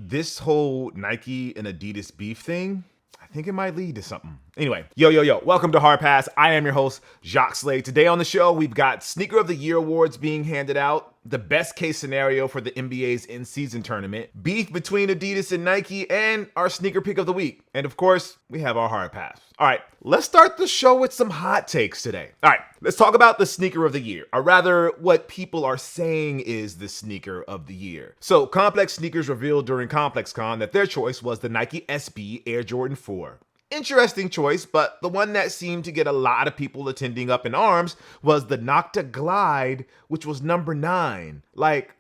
this whole Nike and Adidas beef thing, I think it might lead to something. Anyway, yo, welcome to Hard Pass. I am your host, Jacques Slade. Today on the show, we've got Sneaker of the Year awards being handed out, the best case scenario for the NBA's in-season tournament, beef between Adidas and Nike, and our sneaker pick of the week. And of course, we have our Hard Pass. All right, let's start the show with some hot takes today. All right, let's talk about the sneaker of the year, or rather, what people are saying is the sneaker of the year. So, Complex Sneakers revealed during ComplexCon that their choice was the Nike SB Air Jordan 4. Interesting choice, but the one that seemed to get a lot of people attending up in arms was the Nocta Glide, which was number 9. Like,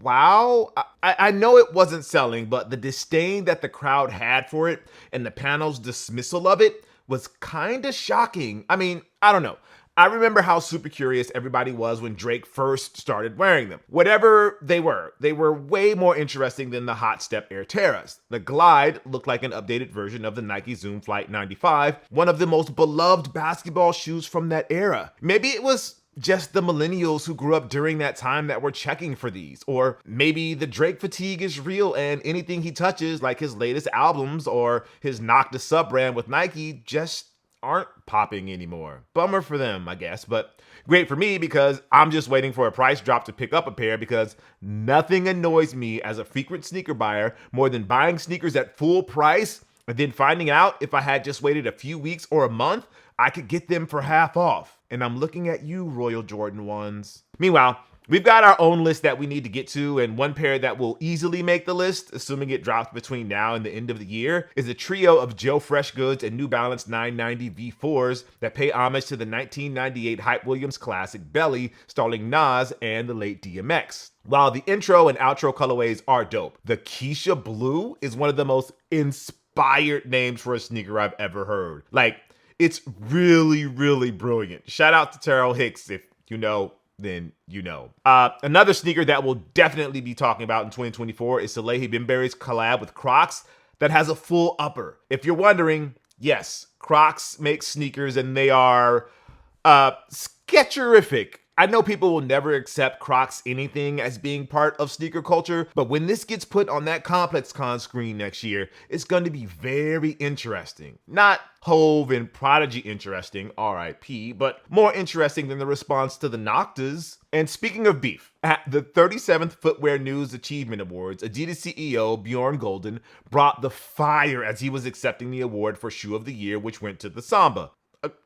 wow. I know it wasn't selling, but the disdain that the crowd had for it and the panel's dismissal of it was kind of shocking. I mean, I don't know. I remember how super curious everybody was when Drake first started wearing them. Whatever they were way more interesting than the Hot Step Air Terras. The Glide looked like an updated version of the Nike Zoom Flight 95, one of the most beloved basketball shoes from that era. Maybe it was just the millennials who grew up during that time that were checking for these. Or maybe the Drake fatigue is real and anything he touches, like his latest albums or his Nocta sub-brand with Nike, just aren't popping anymore. Bummer for them, I guess, but great for me because I'm just waiting for a price drop to pick up a pair, because nothing annoys me as a frequent sneaker buyer more than buying sneakers at full price and then finding out if I had just waited a few weeks or a month, I could get them for half off. And I'm looking at you, Royal Jordan 1s. Meanwhile, we've got our own list that we need to get to, and one pair that will easily make the list, assuming it drops between now and the end of the year, is a trio of Joe Freshgoods and New Balance 990 V4s that pay homage to the 1998 Hype Williams classic Belly, starring Nas and the late DMX. While the intro and outro colorways are dope, the Keisha Blue is one of the most inspired names for a sneaker I've ever heard. Like, it's really, really brilliant. Shout out to Terrell Hicks. If you know, then you know. Another sneaker that we'll definitely be talking about in 2024 is Salehe Bembury's collab with Crocs that has a full upper. If you're wondering, yes, Crocs makes sneakers and they are sketcherific. I know people will never accept Crocs anything as being part of sneaker culture, but when this gets put on that ComplexCon screen next year, it's going to be very interesting. Not Hove and Prodigy interesting, RIP, but more interesting than the response to the Noctas. And speaking of beef, at the 37th Footwear News Achievement Awards, Adidas CEO Bjorn Gulden brought the fire as he was accepting the award for Shoe of the Year, which went to the Samba.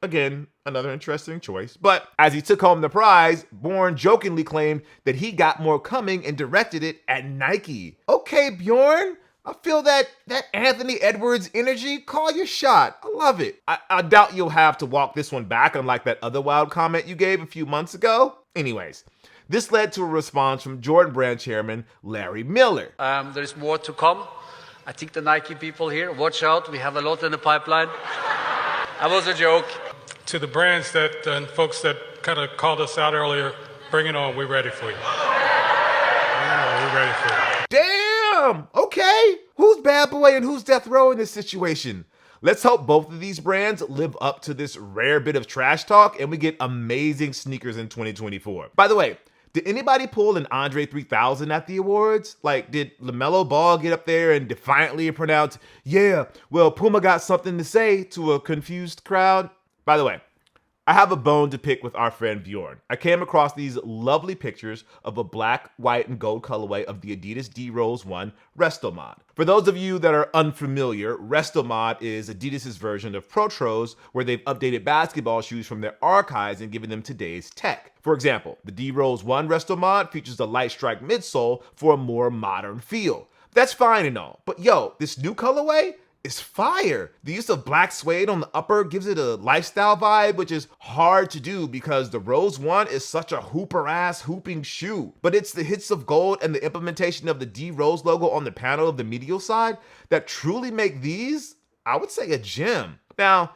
Again, another interesting choice. But as he took home the prize, Bjorn jokingly claimed that he got more coming and directed it at Nike. Okay, Bjorn, I feel that Anthony Edwards energy. Call your shot. I love it. I doubt you'll have to walk this one back, unlike that other wild comment you gave a few months ago. Anyways, this led to a response from Jordan Brand Chairman Larry Miller. There's more to come. I think the Nike people here, watch out. We have a lot in the pipeline. That was a joke. To the brands that and folks that kind of called us out earlier, bring it on. We're ready for you. We're ready for you. Damn! Okay. Who's bad boy and who's death row in this situation? Let's hope both of these brands live up to this rare bit of trash talk and we get amazing sneakers in 2024. By the way, did anybody pull an Andre 3000 at the awards? Like, did LaMelo Ball get up there and defiantly pronounce, yeah, well, Puma got something to say to a confused crowd? By the way, I have a bone to pick with our friend Bjorn. I came across these lovely pictures of a black, white, and gold colorway of the Adidas D-Rose 1 Resto Mod. For those of you that are unfamiliar, Resto Mod is Adidas' version of Protros, where they've updated basketball shoes from their archives and given them today's tech. For example, the D-Rose 1 Resto Mod features a light strike midsole for a more modern feel. That's fine and all, but yo, this new colorway is fire. The use of black suede on the upper gives it a lifestyle vibe, which is hard to do because the Rose 1 is such a hooper-ass hooping shoe. But it's the hits of gold and the implementation of the D-Rose logo on the panel of the medial side that truly make these, I would say, a gem. Now,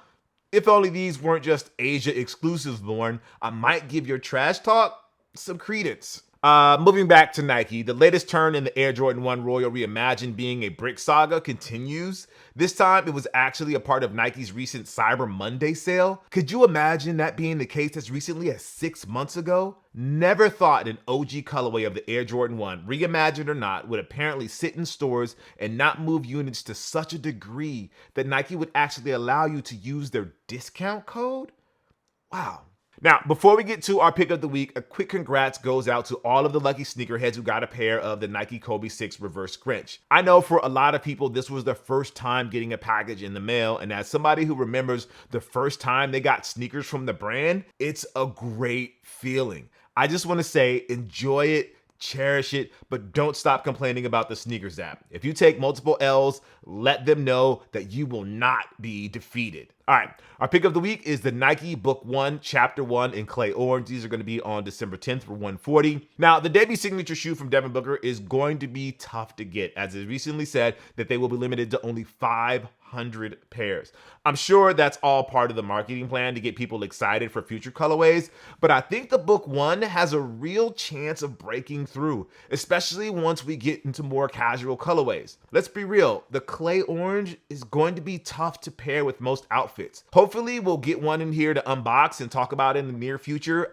if only these weren't just Asia exclusives, Lauren, I might give your trash talk some credence. Moving back to Nike, the latest turn in the Air Jordan 1 Royal Reimagined being a brick saga continues. This time, it was actually a part of Nike's recent Cyber Monday sale. Could you imagine that being the case as recently as 6 months ago? Never thought an OG colorway of the Air Jordan 1, reimagined or not, would apparently sit in stores and not move units to such a degree that Nike would actually allow you to use their discount code? Wow. Now, before we get to our pick of the week, a quick congrats goes out to all of the lucky sneakerheads who got a pair of the Nike Kobe 6 Reverse Grinch. I know for a lot of people, this was their first time getting a package in the mail, and as somebody who remembers the first time they got sneakers from the brand, it's a great feeling. I just want to say, enjoy it, cherish it, but don't stop complaining about the sneakers app. If you take multiple L's, let them know that you will not be defeated. All right, our pick of the week is the Nike Book 1, Chapter 1 in Clay Orange. These are going to be on December 10th for $140. Now, the debut signature shoe from Devin Booker is going to be tough to get, as it recently said that they will be limited to only 500 pairs. I'm sure that's all part of the marketing plan to get people excited for future colorways, but I think the Book 1 has a real chance of breaking through, especially once we get into more casual colorways. Let's be real, the Clay Orange is going to be tough to pair with most outfits. Hopefully we'll get one in here to unbox and talk about in the near future.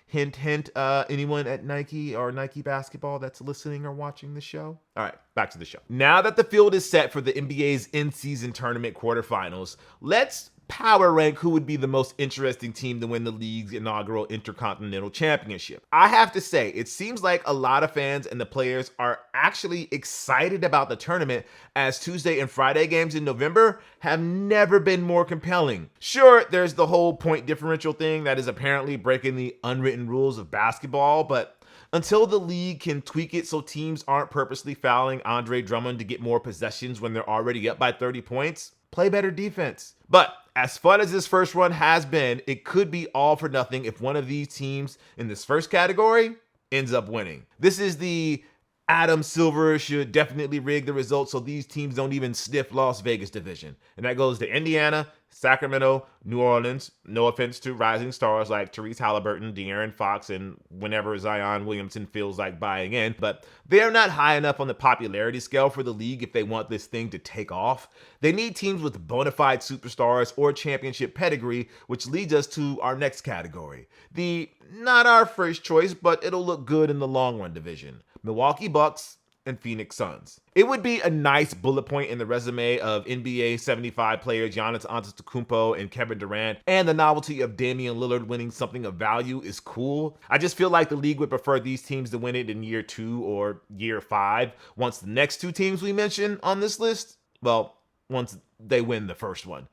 Hint, hint, anyone at Nike or Nike basketball that's listening or watching the show? All right, back to the show. Now that the field is set for the NBA's in-season tournament quarterfinals, let's power rank who would be the most interesting team to win the league's inaugural Intercontinental Championship. I have to say, it seems like a lot of fans and the players are actually excited about the tournament, as Tuesday and Friday games in November have never been more compelling. Sure, there's the whole point differential thing that is apparently breaking the unwritten rules of basketball, but until the league can tweak it so teams aren't purposely fouling Andre Drummond to get more possessions when they're already up by 30 points, play better defense. But as fun as this first run has been, it could be all for nothing if one of these teams in this first category ends up winning. This is the Adam Silver should definitely rig the results so these teams don't even sniff Las Vegas division. And that goes to Indiana, Sacramento, New Orleans. No offense to rising stars like Therese Halliburton, De'Aaron Fox, and whenever Zion Williamson feels like buying in. But they're not high enough on the popularity scale for the league if they want this thing to take off. They need teams with bona fide superstars or championship pedigree, which leads us to our next category. The not our first choice, but it'll look good in the long run division. Milwaukee Bucks and Phoenix Suns. It would be a nice bullet point in the resume of NBA 75 players Giannis Antetokounmpo and Kevin Durant, and the novelty of Damian Lillard winning something of value is cool. I just feel like the league would prefer these teams to win it in year 2 or year 5, once the next two teams we mention on this list, well, once they win the first one.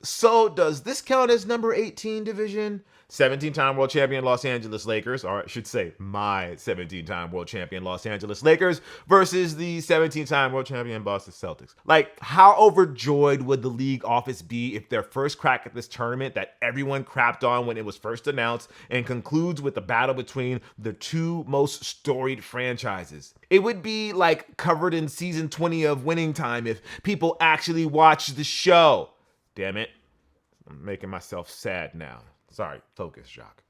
So does this count as number 18 division? 17-time world champion Los Angeles Lakers, or I should say my 17-time world champion Los Angeles Lakers versus the 17-time world champion Boston Celtics. Like, how overjoyed would the league office be if their first crack at this tournament that everyone crapped on when it was first announced and concludes with the battle between the two most storied franchises? It would be like covered in season 20 of Winning Time if people actually watched the show. Damn it. I'm making myself sad now. Sorry, focus, Jacques.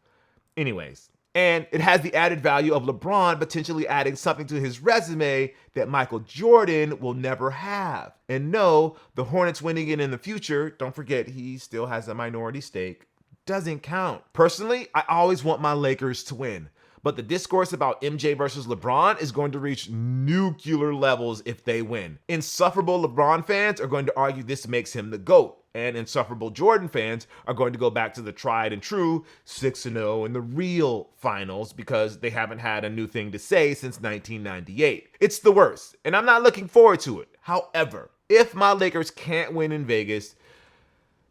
Anyways, and it has the added value of LeBron potentially adding something to his resume that Michael Jordan will never have. And no, the Hornets winning it in the future, don't forget he still has a minority stake, doesn't count. Personally, I always want my Lakers to win. But the discourse about MJ versus LeBron is going to reach nuclear levels if they win. Insufferable LeBron fans are going to argue this makes him the GOAT. And insufferable Jordan fans are going to go back to the tried and true 6-0 in the real finals because they haven't had a new thing to say since 1998. It's the worst, and I'm not looking forward to it. However, if my Lakers can't win in Vegas,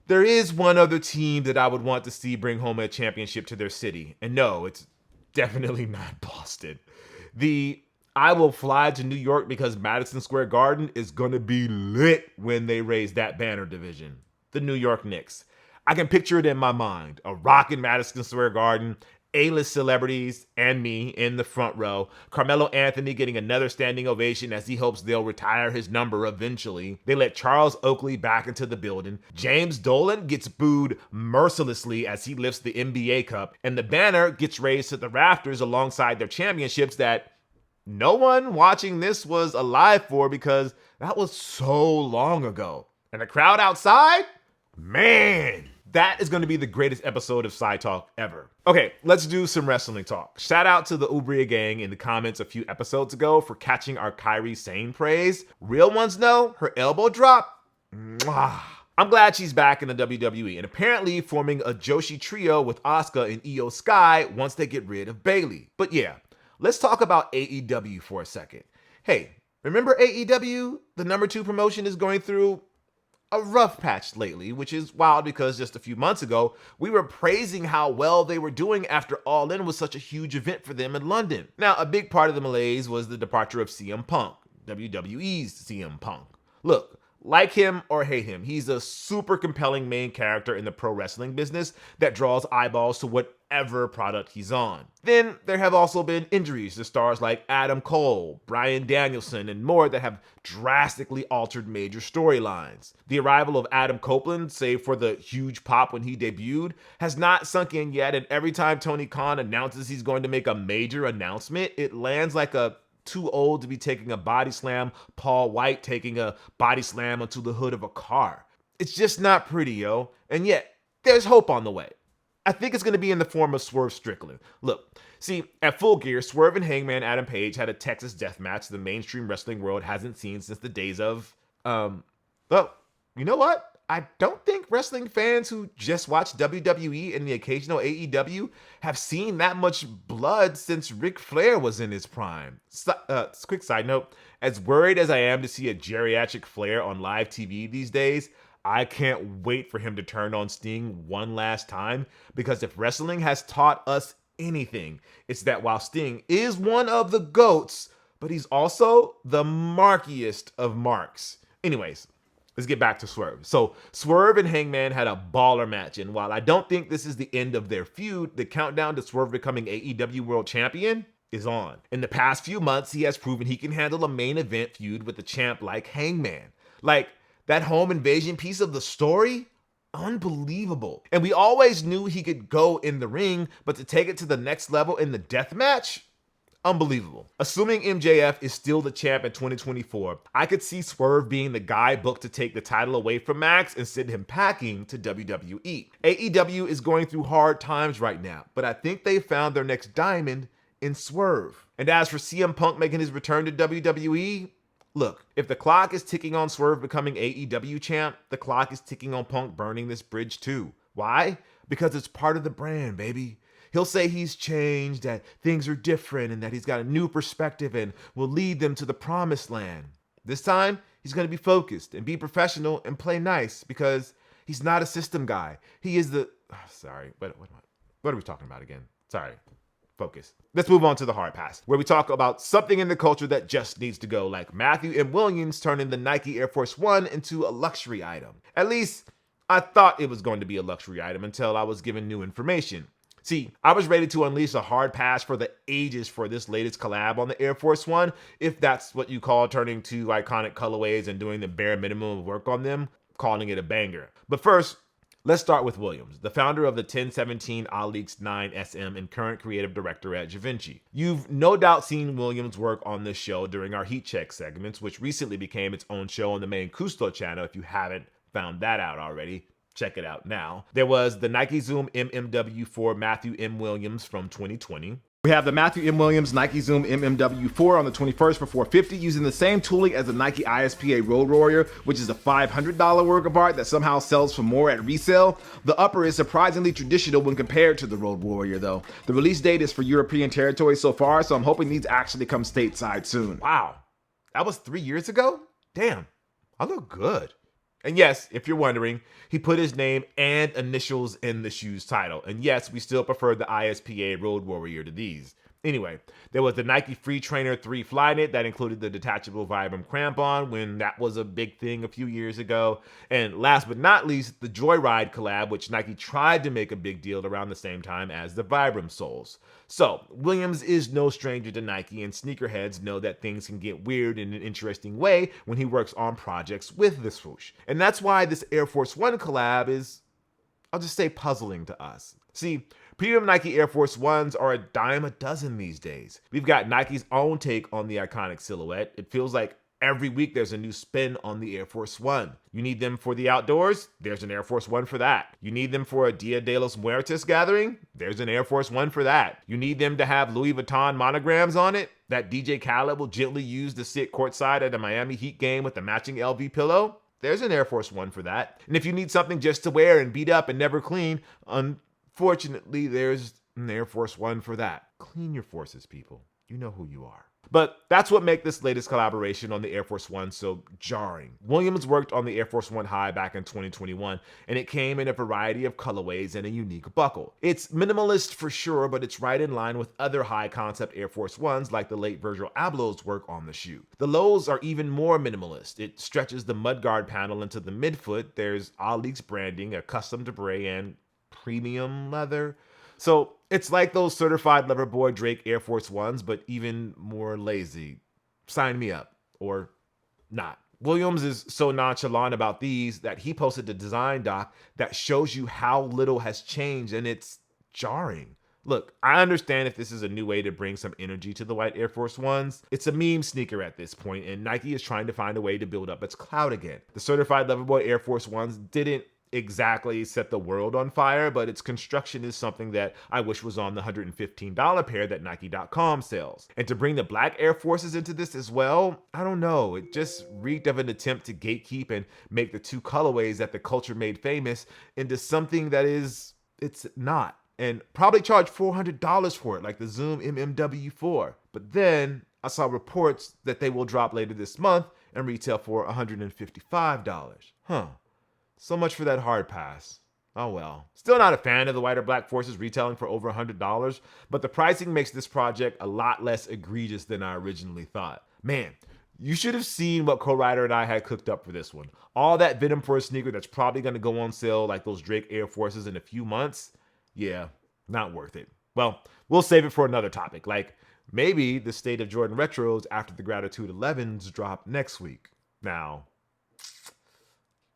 there is one other team that I would want to see bring home a championship to their city. And no, it's definitely not Boston. I will fly to New York because Madison Square Garden is going to be lit when they raise that banner division. The New York Knicks. I can picture it in my mind. A rockin' Madison Square Garden, A-list celebrities, and me in the front row. Carmelo Anthony getting another standing ovation as he hopes they'll retire his number eventually. They let Charles Oakley back into the building. James Dolan gets booed mercilessly as he lifts the NBA Cup. And the banner gets raised to the rafters alongside their championships that no one watching this was alive for because that was so long ago. And the crowd outside? Man, That is going to be the greatest episode of Side Talk ever. Okay, let's do some wrestling talk. Shout out to the Ubria gang in the comments a few episodes ago for catching our Kairi Sane praise. Real ones know her elbow drop. Mwah. I'm glad she's back in the WWE and apparently forming a Joshi trio with Asuka and Io Sky once they get rid of Bayley. But yeah, let's talk about AEW for a second. Hey, remember AEW? The #2 promotion is going through a rough patch lately, which is wild because just a few months ago, we were praising how well they were doing after All In was such a huge event for them in London. Now, a big part of the malaise was the departure of CM Punk, WWE's CM Punk. Look, like him or hate him, he's a super compelling main character in the pro wrestling business that draws eyeballs to whatever product he's on. Then there have also been injuries to stars like Adam Cole, Bryan Danielson, and more that have drastically altered major storylines. The arrival of Adam Copeland, save for the huge pop when he debuted, has not sunk in yet, and every time Tony Khan announces he's going to make a major announcement, it lands like a too old to be taking a body slam, Paul White taking a body slam onto the hood of a car. It's just not pretty, yo. And yet, there's hope on the way. I think it's going to be in the form of Swerve Strickland. Look, see, at Full Gear, Swerve and Hangman Adam Page had a Texas death match the mainstream wrestling world hasn't seen since the days of, well, you know what? I don't think wrestling fans who just watch WWE and the occasional AEW have seen that much blood since Ric Flair was in his prime. Quick side note, as worried as I am to see a geriatric Flair on live TV these days, I can't wait for him to turn on Sting one last time, because if wrestling has taught us anything, it's that while Sting is one of the GOATs, but he's also the markiest of marks. Anyways, let's get back to Swerve. So Swerve and Hangman had a baller match, and while I don't think this is the end of their feud, the countdown to Swerve becoming AEW World Champion is on. In the past few months, he has proven he can handle a main event feud with a champ like Hangman. Like, that home invasion piece of the story? Unbelievable. And we always knew he could go in the ring, but to take it to the next level in the death match? Unbelievable. Assuming MJF is still the champ in 2024, I could see Swerve being the guy booked to take the title away from Max and send him packing to WWE. AEW is going through hard times right now, but I think they found their next diamond in Swerve. And as for CM Punk making his return to WWE, look, if the clock is ticking on Swerve becoming AEW champ, the clock is ticking on Punk burning this bridge too. Why? Because it's part of the brand, baby. He'll say he's changed, that things are different, and that he's got a new perspective and will lead them to the promised land. This time, he's going to be focused and be professional and play nice because he's not a system guy. He is the... Sorry, what are we talking about again? Sorry. Focus. Let's move on to the hard pass, where we talk about something in the culture that just needs to go, like Matthew M. Williams turning the Nike Air Force One into a luxury item. At least, I thought it was going to be a luxury item until I was given new information. See, I was ready to unleash a hard pass for the ages for this latest collab on the Air Force One, if that's what you call turning two iconic colorways and doing the bare minimum of work on them, calling it a banger. But first, let's start with Williams, the founder of the 1017 Alix 9 SM and current creative director at Givenchy. You've no doubt seen Williams' work on this show during our Heat Check segments, which recently became its own show on the main Cousteau channel. If you haven't found that out already, check it out now. There was the Nike Zoom MMW4 Matthew M. Williams from 2020. We have the Matthew M. Williams Nike Zoom MMW4 on the 21st for $450 using the same tooling as the Nike ISPA Road Warrior, which is a $500 work of art that somehow sells for more at resale. The upper is surprisingly traditional when compared to the Road Warrior though. The release date is for European territory so far, so I'm hoping these actually come stateside soon. Wow, that was 3 years ago? Damn, I look good. And yes, if you're wondering, he put his name and initials in the shoe's title. And yes, we still prefer the ISPA Road Warrior to these. Anyway, there was the Nike Free Trainer 3 Flyknit that included the detachable Vibram crampon when that was a big thing a few years ago. And last but not least, the Joyride collab, which Nike tried to make a big deal around the same time as the Vibram soles. So, Williams is no stranger to Nike, and sneakerheads know that things can get weird in an interesting way when he works on projects with the swoosh. And that's why this Air Force One collab is, I'll just say, puzzling to us. See, premium Nike Air Force Ones are a dime a dozen these days. We've got Nike's own take on the iconic silhouette. It feels like Every week, there's a new spin on the Air Force One. You need them for the outdoors? There's an Air Force One for that. You need them for a Dia de los Muertos gathering? There's an Air Force One for that. You need them to have Louis Vuitton monograms on it that DJ Khaled will gently use to sit courtside at a Miami Heat game with a matching LV pillow? There's an Air Force One for that. And if you need something just to wear and beat up and never clean, unfortunately, there's an Air Force One for that. Clean your forces, people. You know who you are. But that's what makes this latest collaboration on the Air Force One so jarring. Williams worked on the Air Force One High back in 2021, and it came in a variety of colorways and a unique buckle. It's minimalist for sure, but it's right in line with other high-concept Air Force Ones like the late Virgil Abloh's work on the shoe. The lows are even more minimalist. It stretches the mudguard panel into the midfoot. There's Ali's branding, a custom debray, and premium leather. So it's like those certified Loverboy Drake Air Force Ones, but even more lazy. Sign me up, or not. Williams is so nonchalant about these that he posted a design doc that shows you how little has changed, and it's jarring. Look, I understand if this is a new way to bring some energy to the white Air Force Ones. It's a meme sneaker at this point, and Nike is trying to find a way to build up its clout again. The certified Loverboy Air Force Ones didn't exactly set the world on fire, but its construction is something that I wish was on the $115 pair that Nike.com sells. And to bring the black Air Forces into this as well, I don't know. It just reeked of an attempt to gatekeep and make the two colorways that the culture made famous into something that it's not. And probably charge $400 for it, like the Zoom MMW4. But then I saw reports that they will drop later this month and retail for $155. So much for that hard pass. Oh well. Still not a fan of the white or black forces retailing for over $100, but the pricing makes this project a lot less egregious than I originally thought. Man, you should have seen what co-writer and I had cooked up for this one. All that venom for a sneaker that's probably going to go on sale like those Drake Air Forces in a few months. Yeah, not worth it. Well, we'll save it for another topic, like maybe the state of Jordan retros after the Gratitude 11s drop next week. Now,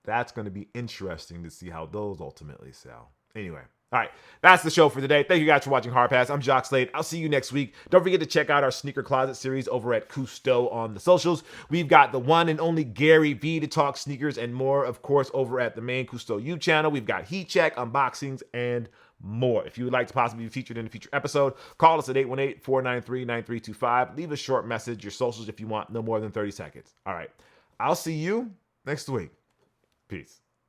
that's going to be interesting to see how those ultimately sell. Anyway, all right, that's the show for today. Thank you guys for watching Hard Pass. I'm Jock Slade. I'll see you next week. Don't forget to check out our Sneaker Closet series over at Cousteau on the socials. We've got the one and only Gary V to talk sneakers and more, of course, over at the main Cousteau U channel. We've got heat check, unboxings, and more. If you would like to possibly be featured in a future episode, call us at 818-493-9325. Leave a short message, your socials if you want, no more than 30 seconds. All right, I'll see you next week. Peace.